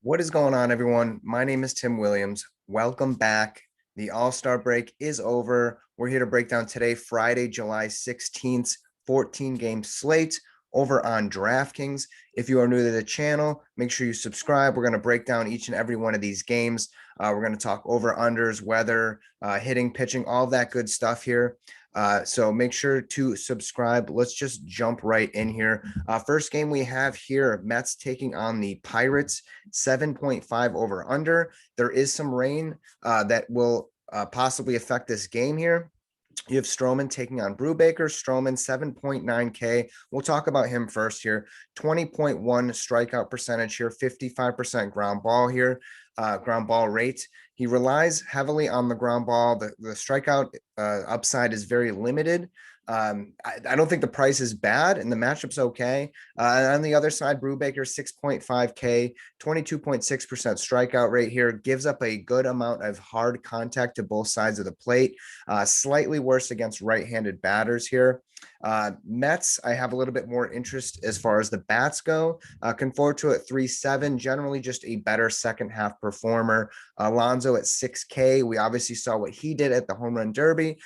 What is going on, everyone? My name is Tim Williams. Welcome back. The All-Star break is over. We're here to break down today, Friday, July 16th, 14-game slate over on DraftKings. If you are new to the channel, make sure you subscribe. We're going to break down each and every one of these games. We're going to talk over-unders, weather, hitting, pitching, all that good stuff here. So make sure to subscribe. Let's just jump right in here. First game we have here, Mets taking on the Pirates, 7.5 over under. There is some rain that will possibly affect this game here. You have Stroman taking on Brubaker. Stroman, 7.9K. We'll talk about him first here. 20.1 strikeout percentage here, 55% ground ball here, ground ball rate. He relies heavily on the ground ball. The strikeout upside is very limited. I don't think the price is bad and the matchup's okay. On the other side, Brubaker, 6.5K, 22.6% strikeout rate here, gives up a good amount of hard contact to both sides of the plate. Slightly worse against right-handed batters here. Mets, I have a little bit more interest as far as the bats go. Conforto to at 3.7, generally just a better second half performer. Alonso at 6K. We obviously saw what he did at the home run derby.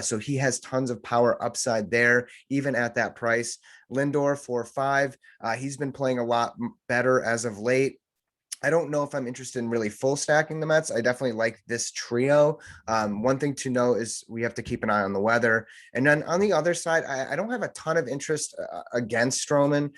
So he has tons of power upside there, even at that price. Lindor 4.5. He's been playing a lot better as of late. I don't know if I'm interested in really full stacking the Mets. I definitely like this trio. One thing to know is we have to keep an eye on the weather. And then on the other side, I don't have a ton of interest against Stroman.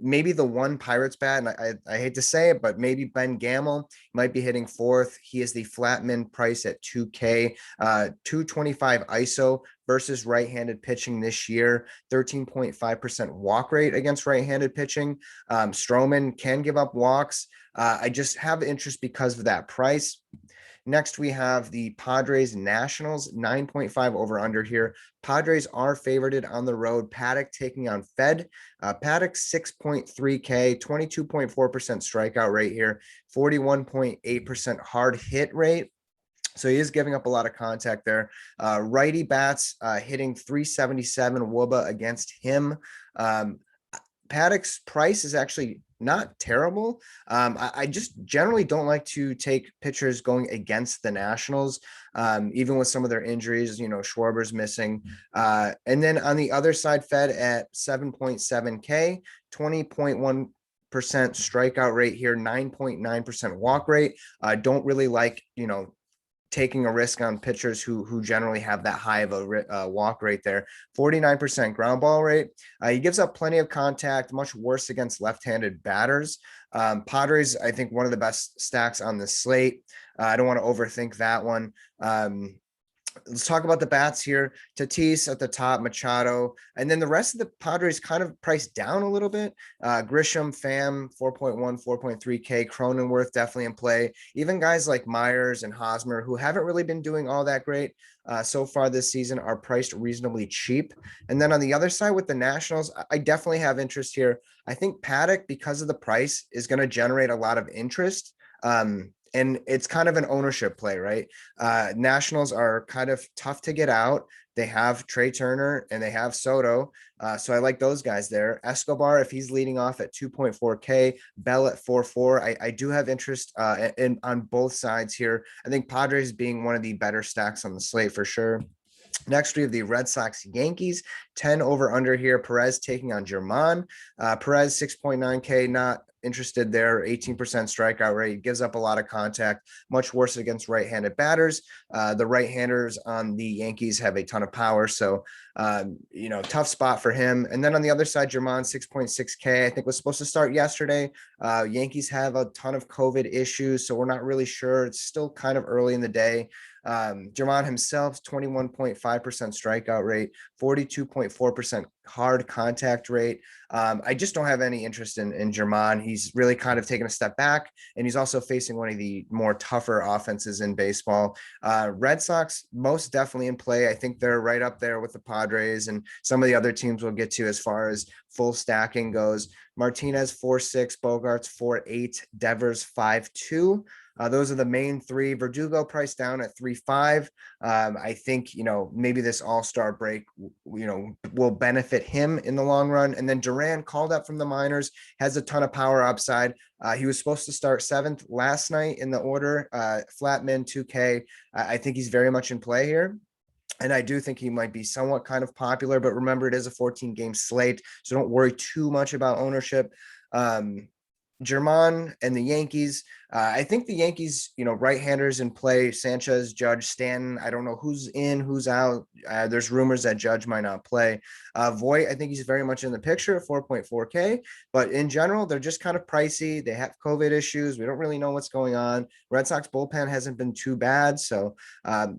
Maybe the one Pirates bat, and I hate to say it, but maybe Ben Gamel might be hitting fourth. He is the Flatman price at 2K, 225 ISO versus right-handed pitching this year, 13.5% walk rate against right-handed pitching. Stroman can give up walks. I just have interest because of that price. Next, we have the Padres Nationals, 9.5 over under here. Padres are favorited on the road. Paddock taking on Fed. Paddock 6.3K, 22.4% strikeout rate here, 41.8% hard hit rate. So he is giving up a lot of contact there. Righty bats hitting 377 WOBA against him. Paddock's price is actually not terrible. I just generally don't like to take pitchers going against the Nationals, even with some of their injuries. Schwarber's missing. And then on the other side, Fed at 7.7K, 20.1% strikeout rate here, 9.9% walk rate. Don't really like, taking a risk on pitchers who generally have that high of a walk rate there. 49% ground ball rate. He gives up plenty of contact, much worse against left-handed batters. Padres, I think, one of the best stacks on the slate. I don't want to overthink that one. Let's talk about the bats here. Tatis at the top, Machado, and then the rest of the Padres kind of priced down a little bit. Grisham, Pham, 4.1, 4.3K. Cronenworth definitely in play. Even guys like Myers and Hosmer, who haven't really been doing all that great so far this season, are priced reasonably cheap. And then on the other side with the Nationals, I definitely have interest here. I think Paddock, because of the price, is going to generate a lot of interest. And it's kind of an ownership play, right? Nationals are kind of tough to get out. They have Trey Turner and they have Soto. So I like those guys there. Escobar, if he's leading off at 2.4K, Bell at 4.4. I do have interest on both sides here. I think Padres being one of the better stacks on the slate for sure. Next, we have the Red Sox Yankees, 10 over under here. Perez taking on German. Perez, 6.9K, not interested there. 18% strikeout rate, gives up a lot of contact, much worse against right-handed batters. The right-handers on the Yankees have a ton of power, so tough spot for him. And then on the other side, German, 6.6K, I think was supposed to start yesterday. Yankees have a ton of COVID issues, so we're not really sure. It's still kind of early in the day. German himself, 21.5% strikeout rate, 42.4% hard contact rate. I just don't have any interest in German. He's really kind of taken a step back, and he's also facing one of the more tougher offenses in baseball. Red Sox, most definitely in play. I think they're right up there with the Padres and some of the other teams we'll get to as far as full stacking goes. Martinez, 4.6, Bogarts, 4.8, Devers, 5.2. Those are the main three. Verdugo priced down at 3.5. I think, maybe this all-star break, will benefit benefit him in the long run. And then Duran, called up from the minors, has a ton of power upside. He was supposed to start 7th last night in the order, flat min 2K. I think he's very much in play here. And I do think he might be somewhat kind of popular, but remember, it is a 14-game slate, so don't worry too much about ownership. German and the Yankees. I think the Yankees, right-handers in play, Sanchez, Judge, Stanton. I don't know who's in, who's out. There's rumors that Judge might not play. Voit, I think he's very much in the picture, 4.4K. But in general, they're just kind of pricey. They have COVID issues. We don't really know what's going on. Red Sox bullpen hasn't been too bad. So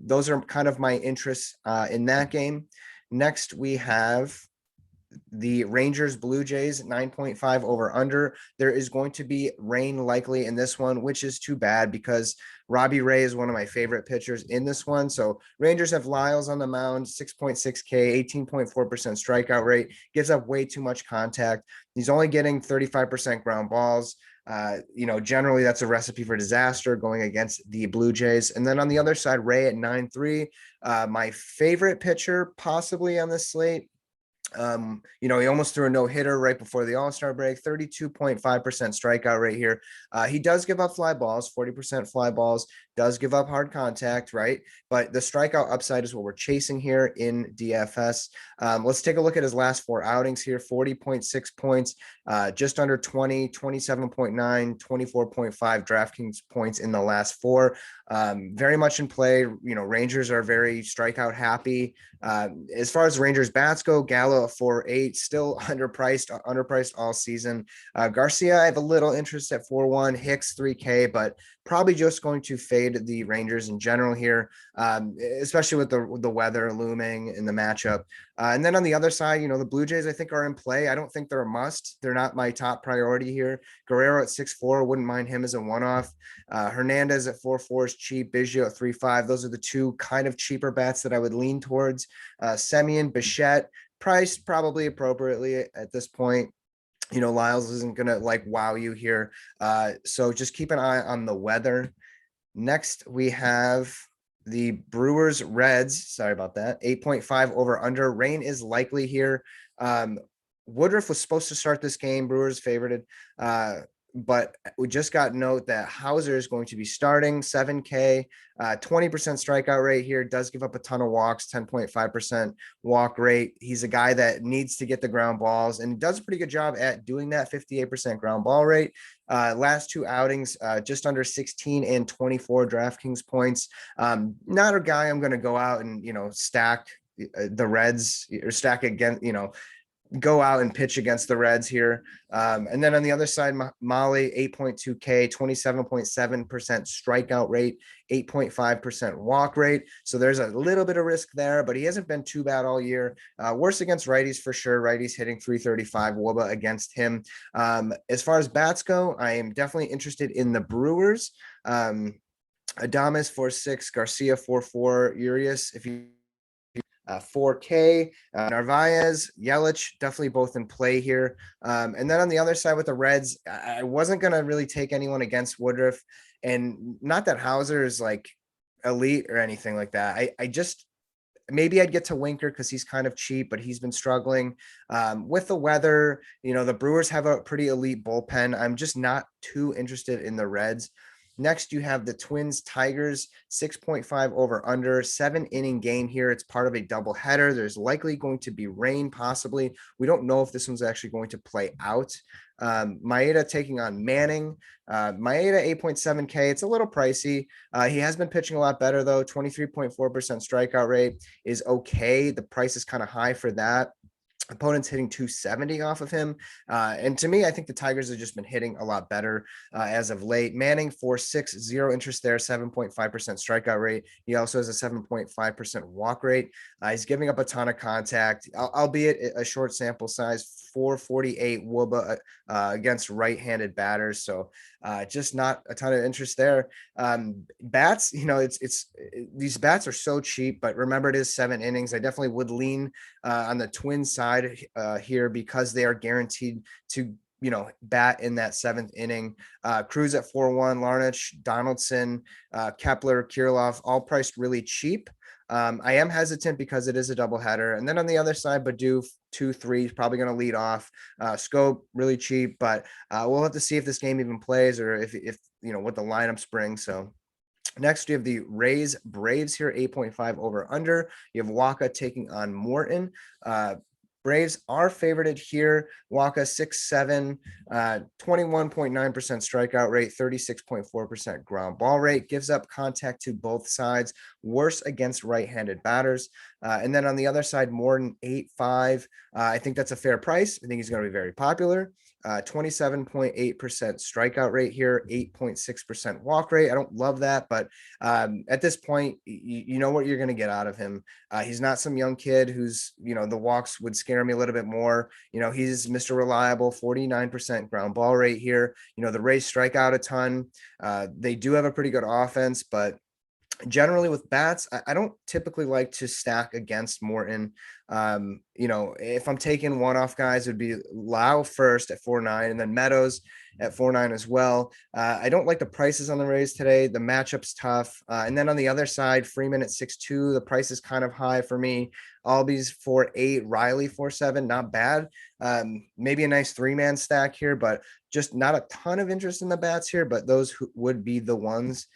those are kind of my interests in that game. Next, we have the Rangers Blue Jays 9.5 over under. There is going to be rain likely in this one, which is too bad because Robbie Ray is one of my favorite pitchers in this one. So Rangers have Lyles on the mound, 6.6K, 18.4% strikeout rate, gives up way too much contact. He's only getting 35% ground balls. Generally that's a recipe for disaster going against the Blue Jays. And then on the other side, Ray at 9.3, my favorite pitcher possibly on this slate. He almost threw a no-hitter right before the All-Star break, 32.5% strikeout rate here. He does give up fly balls, 40% fly balls, does give up hard contact, right? But the strikeout upside is what we're chasing here in DFS. Let's take a look at his last 4 outings here, 40.6 points, just under 20, 27.9, 24.5 DraftKings points in the last 4. Very much in play. Rangers are very strikeout happy. As far as Rangers bats go, Gallo at 4.8, still underpriced all season. Garcia, I have a little interest at 4.1, Hicks 3K, but probably just going to fade the Rangers in general here, especially with the weather looming in the matchup. And then on the other side, the Blue Jays, I think, are in play. I don't think they're a must. They're not my top priority here. Guerrero at 6.4, wouldn't mind him as a one-off. Hernandez at 4.4 is cheap. Biggio at 3.5. Those are the two kind of cheaper bats that I would lean towards. Semien, Bichette, priced probably appropriately at this point. Lyles isn't going to wow you here. So just keep an eye on the weather. Next, we have the Brewers Reds. Sorry about that. 8.5 over under. Rain is likely here. Woodruff was supposed to start this game. Brewers favorited. But we just got note that Hauser is going to be starting, 7K, 20% strikeout rate here, does give up a ton of walks, 10.5% walk rate. He's a guy that needs to get the ground balls and does a pretty good job at doing that, 58% ground ball rate. Last 2 outings, just under 16 and 24 DraftKings points. Not a guy I'm going to go out and, stack the Reds or stack against, go out and pitch against the Reds here. And then on the other side, Molly, 8.2K, 27.7% strikeout rate, 8.5% walk rate. So there's a little bit of risk there, but he hasn't been too bad all year. Worse against righties for sure. Righties hitting 335 WOBA against him. As far as bats go, I am definitely interested in the Brewers. Adames 4.6, Garcia 4.4, Urias, if you 4K, Narvaez, Yelich, definitely both in play here. And then on the other side with the Reds, I wasn't going to really take anyone against Woodruff, and not that Hauser is elite or anything like that. I just, maybe I'd get to Winker because he's kind of cheap, but he's been struggling with the weather. The Brewers have a pretty elite bullpen. I'm just not too interested in the Reds. Next, you have the Twins Tigers, 6.5 over under, 7-inning game here. It's part of a doubleheader. There's likely going to be rain, possibly. We don't know if this one's actually going to play out. Maeda taking on Manning. Maeda 8.7K. It's a little pricey. He has been pitching a lot better though. 23.4% strikeout rate is okay. The price is kind of high for that. Opponents hitting 270 off of him. And to me, I think the Tigers have just been hitting a lot better as of late. Manning 4.6, 0 interest there, 7.5% strikeout rate. He also has a 7.5% walk rate. He's giving up a ton of contact, albeit a short sample size, 448 WOBA against right-handed batters. So just not a ton of interest there. Bats, these bats are so cheap, but remember, it is 7 innings. I definitely would lean on the Twins side here because they are guaranteed to bat in that 7th inning. Cruz at 4.1, Larnach, Donaldson, Kepler, Kirilloff, all priced really cheap. I am hesitant because it is a doubleheader. And then on the other side, Badu 2-3 is probably going to lead off. Scope really cheap, but we'll have to see if this game even plays or if what the lineups bring. So next, you have the Rays Braves here, 8.5 over under. You have Waka taking on Morton. Braves are favorited here. Waka 6'7", 21.9% strikeout rate, 36.4% ground ball rate, gives up contact to both sides, worse against right-handed batters. And then on the other side, Morton 8.5. I think that's a fair price. I think he's going to be very popular. 27.8% strikeout rate here, 8.6% walk rate. I don't love that, but at this point, you know what you're going to get out of him. He's not some young kid who's, the walks would scare me a little bit more. He's Mr. Reliable, 49% ground ball rate here. The Rays strike out a ton. They do have a pretty good offense, but generally with bats, I don't typically like to stack against Morton. If I'm taking one-off guys, it would be Lau first at 4.9 and then Meadows at 4.9 as well. I don't like the prices on the Rays today. The matchup's tough. And then on the other side, Freeman at 6.2. The price is kind of high for me. Albies 4.8, Riley 4.7, not bad. Maybe a nice three-man stack here, but just not a ton of interest in the bats here, but those would be the ones.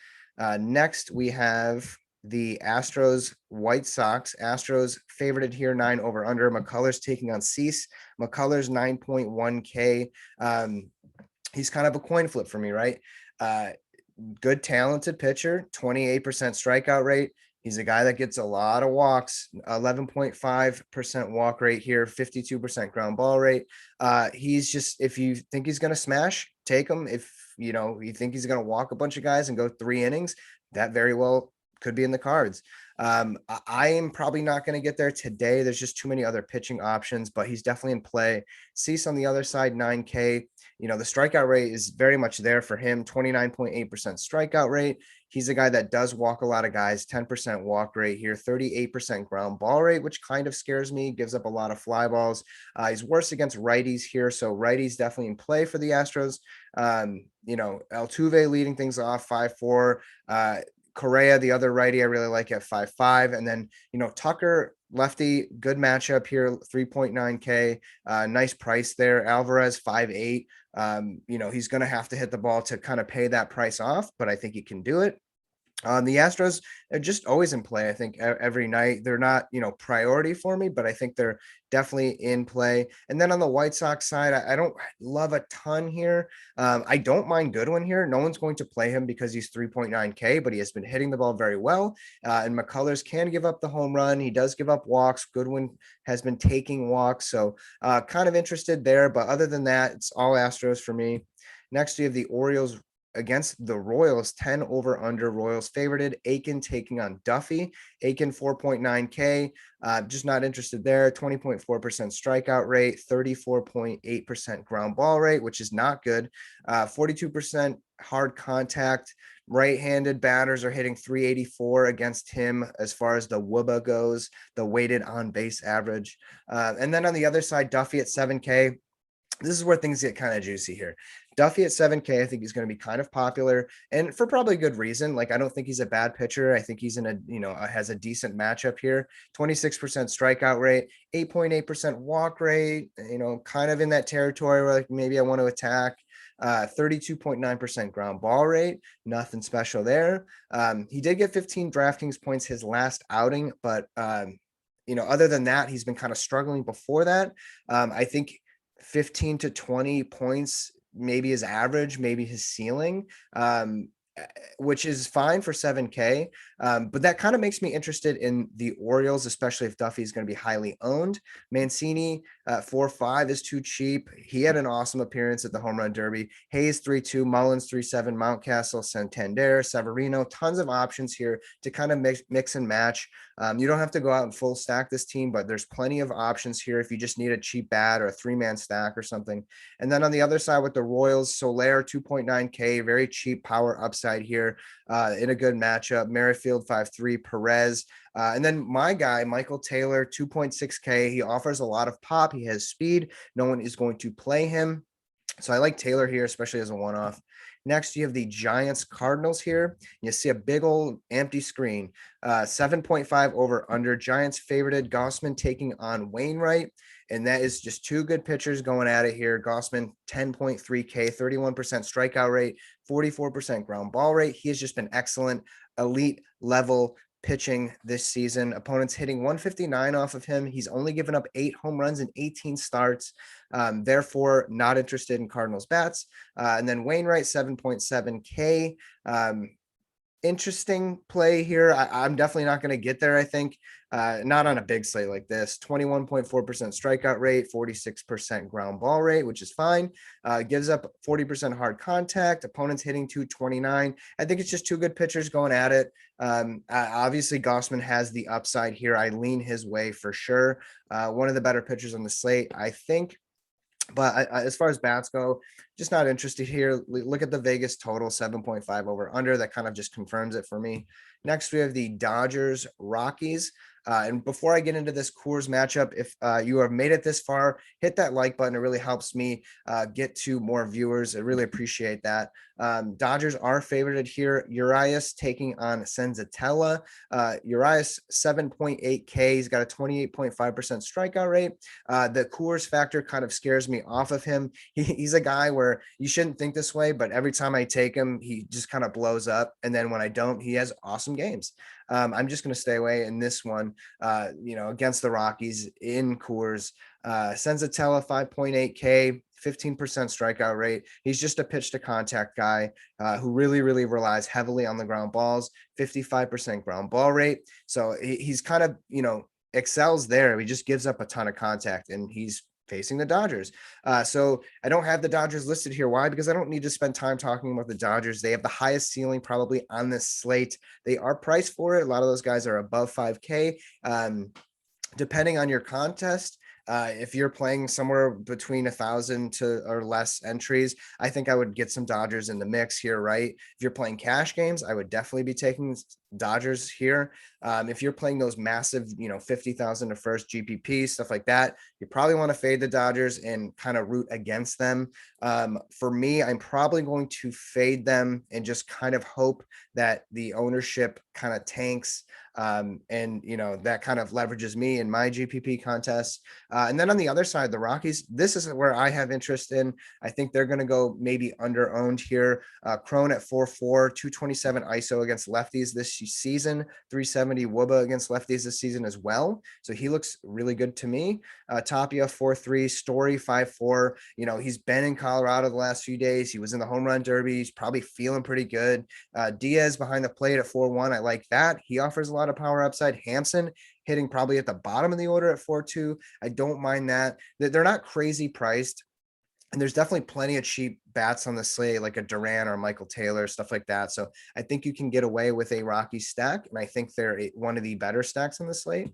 Next, we have the Astros White Sox. Astros favorited here, 9 over under. McCullers taking on Cease. McCullers 9.1K. He's kind of a coin flip for me, right? Good, talented pitcher, 28% strikeout rate. He's a guy that gets a lot of walks, 11.5% walk rate here, 52% ground ball rate. He's just, if you think he's going to smash, take him. If you think he's going to walk a bunch of guys and go 3 innings, that very well could be in the cards. I am probably not going to get there today. There's just too many other pitching options, but he's definitely in play. Cease on the other side, 9K. The strikeout rate is very much there for him, 29.8% strikeout rate. He's a guy that does walk a lot of guys, 10% walk rate here, 38% ground ball rate, which kind of scares me, gives up a lot of fly balls. He's worse against righties here, so righties definitely in play for the Astros. Altuve leading things off, 5.4. Correa, the other righty, I really like at 5.5. And then, Tucker, lefty, good matchup here, 3.9K. Nice price there. Alvarez, 5.8. He's going to have to hit the ball to kind of pay that price off, but I think he can do it. The Astros are just always in play. I think every night they're not, priority for me, but I think they're definitely in play. And then on the White Sox side, I don't love a ton here. I don't mind Goodwin here. No one's going to play him because he's 3.9K, but he has been hitting the ball very well. And McCullers can give up the home run. He does give up walks. Goodwin has been taking walks. So kind of interested there. But other than that, it's all Astros for me. Next, we have the Orioles against the Royals, 10 over under. Royals favorited. Aiken taking on Duffy. Aiken 4.9K. Just not interested there. 20.4% strikeout rate, 34.8% ground ball rate, which is not good. 42% hard contact. Right-handed batters are hitting 384 against him as far as the WUBA goes, the weighted on base average. And then on the other side, Duffy at 7K. This is where things get kind of juicy here. Duffy at 7K, I think he's going to be kind of popular and for probably good reason. Like, I don't think he's a bad pitcher. I think he's has a decent matchup here. 26% strikeout rate, 8.8% walk rate, kind of in that territory where like maybe I want to attack. 32.9% ground ball rate. Nothing special there. He did get 15 DraftKings points his last outing, but other than that, he's been kind of struggling before that. I think 15 to 20 points, maybe his average, maybe his ceiling, which is fine for 7K. But that kind of makes me interested in the Orioles, especially if Duffy is going to be highly owned. Mancini 4.5 is too cheap. He had an awesome appearance at the Home Run Derby. Hayes 3.2, Mullins 3.7, Mountcastle, Santander, Severino, tons of options here to kind of mix and match. You don't have to go out and full stack this team, but there's plenty of options here if you just need a cheap bat or a 3-man stack or something. And then on the other side with the Royals, Soler 2.9K, very cheap power upside here in a good matchup. Merrifield 5.3, Perez. And then my guy, Michael Taylor, 2.6K. He offers a lot of pop. He has speed. No one is going to play him. So I like Taylor here, especially as a one-off. Next, you have the Giants Cardinals here. You see a big old empty screen. 7.5 over under. Giants favorited. Gossman taking on Wainwright. And that is just two good pitchers going at it here. Gossman, 10.3K, 31% strikeout rate, 44% ground ball rate. He has just been excellent, elite level pitching this season. Opponents hitting 159 off of him. He's only given up 8 home runs in 18 starts. Therefore, not interested in Cardinals bats. And then Wainwright, 7.7K. Interesting play here. I'm definitely not going to get there, I think. Not on a big slate like this. 21.4% strikeout rate, 46% ground ball rate, which is fine. Gives up 40% hard contact. Opponents hitting 229. I think it's just two good pitchers going at it. Obviously, Gossman has the upside here. I lean his way for sure. One of the better pitchers on the slate, I think. But as far as bats go, just not interested here. Look at the Vegas total, 7.5 over under. That kind of just confirms it for me. Next, we have the Dodgers Rockies. And before I get into this Coors matchup, if you have made it this far, hit that like button. It really helps me get to more viewers. I really appreciate that. Dodgers are favorited here. Urias taking on Senzatella. Urias 7.8K. He's got a 28.5% strikeout rate. The Coors factor kind of scares me off of him. He's a guy where you shouldn't think this way, but every time I take him, he just kind of blows up. And then when I don't, he has awesome games. I'm just going to stay away in this one, against the Rockies in Coors. Senzatella, 5.8K, 15% strikeout rate. He's just a pitch to contact guy who really, really relies heavily on the ground balls, 55% ground ball rate. So he's kind of, excels there. He just gives up a ton of contact, and he's facing the Dodgers. So I don't have the Dodgers listed here. Why? Because I don't need to spend time talking about the Dodgers. They have the highest ceiling probably on this slate. They are priced for it. A lot of those guys are above 5K. Depending on your contest, if you're playing somewhere between 1,000 to or less entries, I think I would get some Dodgers in the mix here, right? If you're playing cash games, I would definitely be taking Dodgers here. If you're playing those massive, 50,000 to first GPP, stuff like that, you probably want to fade the Dodgers and kind of root against them. For me, I'm probably going to fade them and just kind of hope that the ownership kind of tanks. And that kind of leverages me in my GPP contests. And then on the other side, the Rockies, this is where I have interest in. I think they're going to go maybe under owned here. Crone at 4.4, 227 ISO against lefties this season, 370 WUBA against lefties this season as well. So he looks really good to me. Tapia 4.3, Story 5.4. He's been in Colorado the last few days. He was in the home run derby. He's probably feeling pretty good. Diaz behind the plate at 4.1. I like that. He offers a lot of power upside. Hampson hitting probably at the bottom of the order at 4.2. I don't mind that. They're not crazy priced. And there's definitely plenty of cheap bats on the slate, like a Duran or Michael Taylor, stuff like that. So I think you can get away with a Rocky stack. And I think they're one of the better stacks on the slate.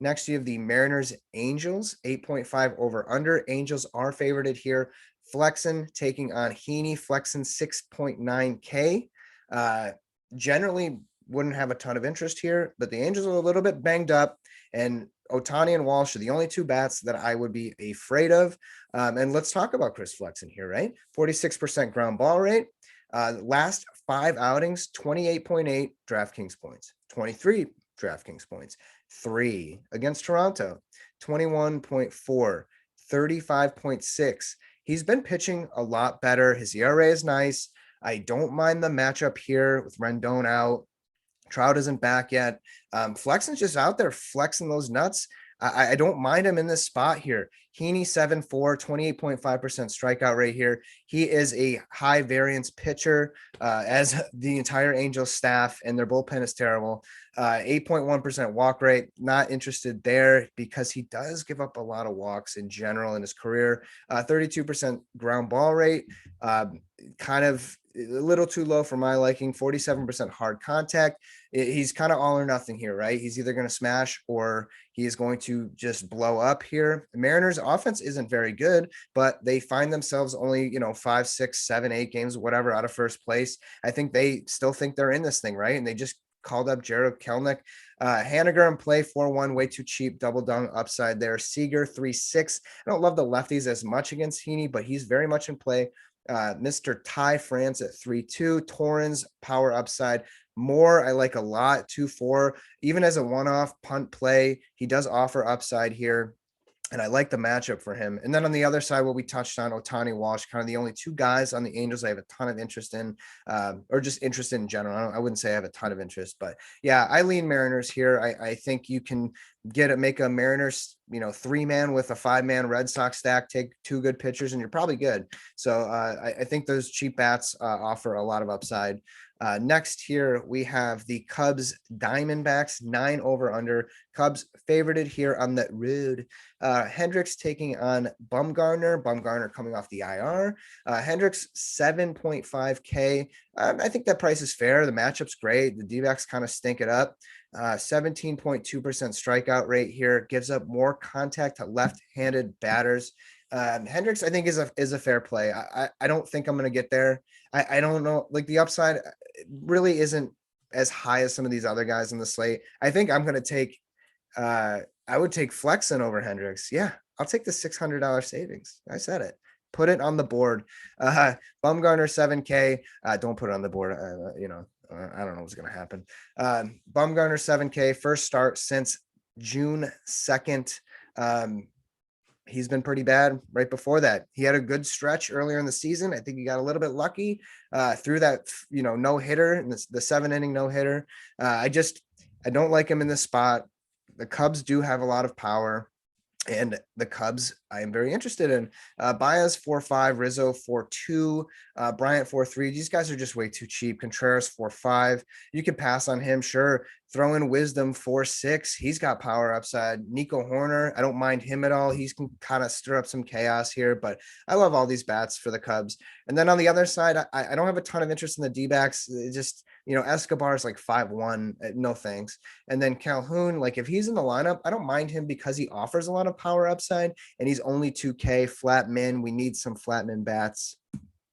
Next, you have the Mariners Angels, 8.5 over under. Angels are favorited here. Flexen taking on Heaney. Flexen 6.9K. Generally wouldn't have a ton of interest here, but the Angels are a little bit banged up, and Ohtani and Walsh are the only two bats that I would be afraid of. And let's talk about Chris Flexen here, right? 46% ground ball rate. Last 5 outings, 28.8 DraftKings points, 23 DraftKings points, 3 against Toronto, 21.4, 35.6. He's been pitching a lot better. His ERA is nice. I don't mind the matchup here with Rendon out. Trout isn't back yet. Flexen's just out there flexing those nuts. I don't mind him in this spot here. Heaney 7.4, 28.5% strikeout rate here. He is a high variance pitcher, as the entire Angels staff, and their bullpen is terrible. 8.1% walk rate. Not interested there because he does give up a lot of walks in general in his career. 32% ground ball rate. Kind of a little too low for my liking. 47% hard contact. He's kind of all or nothing here, right? He's either going to smash or he is going to just blow up here. The Mariners offense isn't very good, but they find themselves only, 5, 6, 7, 8 games, whatever, out of first place. I think they still think they're in this thing, right? And they just called up Jared Kelenic. Haniger in play 4.1, way too cheap, double down upside there. Seager 3.6. I don't love the lefties as much against Heaney, but he's very much in play. Mr. Ty France at 3-2. Torrens, power upside. Moore, I like a lot, 2-4. Even as a one-off punt play, he does offer upside here. And I like the matchup for him. And then on the other side, what we touched on, Ohtani, Walsh, kind of the only two guys on the Angels I have a ton of interest in, or just interested in general. I wouldn't say I have a ton of interest, but yeah, I lean Mariners here. I think you can make a Mariners, 3-man with a 5-man Red Sox stack, take 2 good pitchers, and you're probably good. So I think those cheap bats offer a lot of upside. Next here, we have the Cubs Diamondbacks, 9 over under. Cubs favorited here on the road. Hendricks taking on Bumgarner. Bumgarner coming off the IR. Hendricks 7.5K. I think that price is fair. The matchup's great. The D-backs kind of stink it up. 17.2% strikeout rate here. Gives up more contact to left-handed batters. Hendricks, I think, is a fair play. I don't think I'm going to get there. I don't know. Like, the upside really isn't as high as some of these other guys in the slate. I think I'm going to take, I would take Flexen over Hendricks. Yeah, I'll take the $600 savings. I said it. Put it on the board. Bumgarner 7K. Don't put it on the board. I don't know what's going to happen. Bumgarner 7K, first start since June 2nd. He's been pretty bad right before that. He had a good stretch earlier in the season. I think he got a little bit lucky through that, no hitter and the 7-inning no hitter. I don't like him in this spot. The Cubs do have a lot of power. And the Cubs, I am very interested in. Baez 4.5, Rizzo 4.2, Bryant 4.3. These guys are just way too cheap. Contreras 4.5. You can pass on him, sure. Throw in Wisdom 4.6. He's got power upside. Nico Horner, I don't mind him at all. He can kind of stir up some chaos here, but I love all these bats for the Cubs. And then on the other side, I don't have a ton of interest in the D-backs. Escobar is like 5-1. No thanks. And then Calhoun, like, if he's in the lineup, I don't mind him because he offers a lot of power upside and he's only 2K flat min. We need some flat min bats.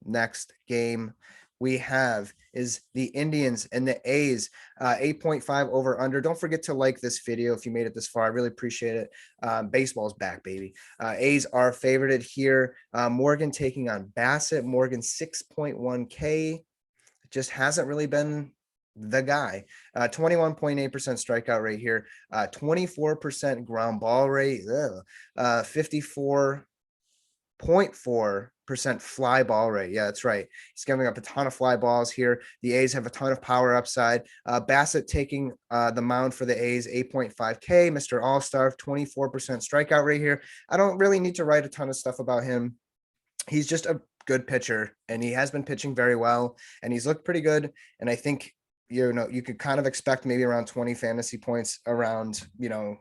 Next game we have is the Indians and the A's, 8.5 over under. Don't forget to like this video if you made it this far. I really appreciate it. Baseball's back, baby. A's are favorited here. Morgan taking on Bassett. Morgan 6.1K. Just hasn't really been the guy. 21.8% strikeout rate here. 24% ground ball rate. 54.4% fly ball rate. Yeah, that's right. He's giving up a ton of fly balls here. The A's have a ton of power upside. Bassett taking the mound for the A's, 8.5K. Mr. All-Star, 24% strikeout rate here. I don't really need to write a ton of stuff about him. He's just a good pitcher and he has been pitching very well and he's looked pretty good. And I think, you could kind of expect maybe around 20 fantasy points around, I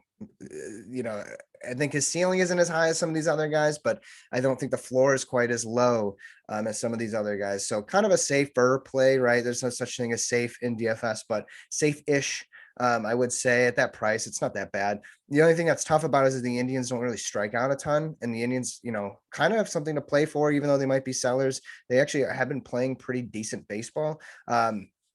think his ceiling isn't as high as some of these other guys, but I don't think the floor is quite as low as some of these other guys. So kind of a safer play, right? There's no such thing as safe in DFS, but safe-ish. I would say at that price, it's not that bad. The only thing that's tough about it is the Indians don't really strike out a ton, and the Indians, kind of have something to play for, even though they might be sellers. They actually have been playing pretty decent baseball.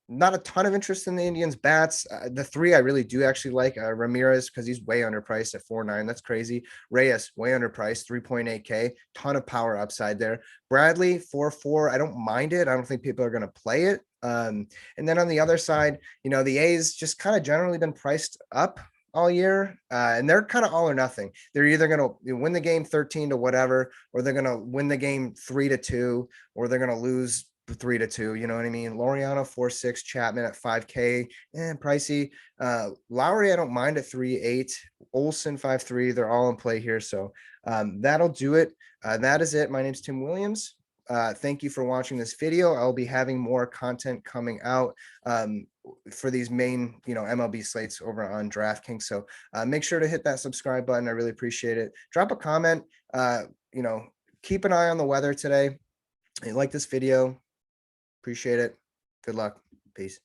Not a ton of interest in the Indians bats. The 3 I really do actually like. Ramirez, because he's way underpriced at 4.9. That's crazy. Reyes, way underpriced, 3.8K. Ton of power upside there. Bradley, 4.4. I don't mind it. I don't think people are going to play it. And then on the other side, the A's just kind of generally been priced up all year, and they're kind of all or nothing. They're either going to win the game 13 to whatever, or they're going to win the game 3-2, or they're going to lose 3-2. You know what I mean? Laureano 4.6, Chapman at 5K, and pricey. Lowry, I don't mind at 3.8. Olsen 5.3. They're all in play here. So that'll do it. That is it. My name's Tim Williams. Thank you for watching this video. I'll be having more content coming out for these main, MLB slates over on DraftKings. So make sure to hit that subscribe button. I really appreciate it. Drop a comment. Keep an eye on the weather today. If you like this video, appreciate it. Good luck. Peace.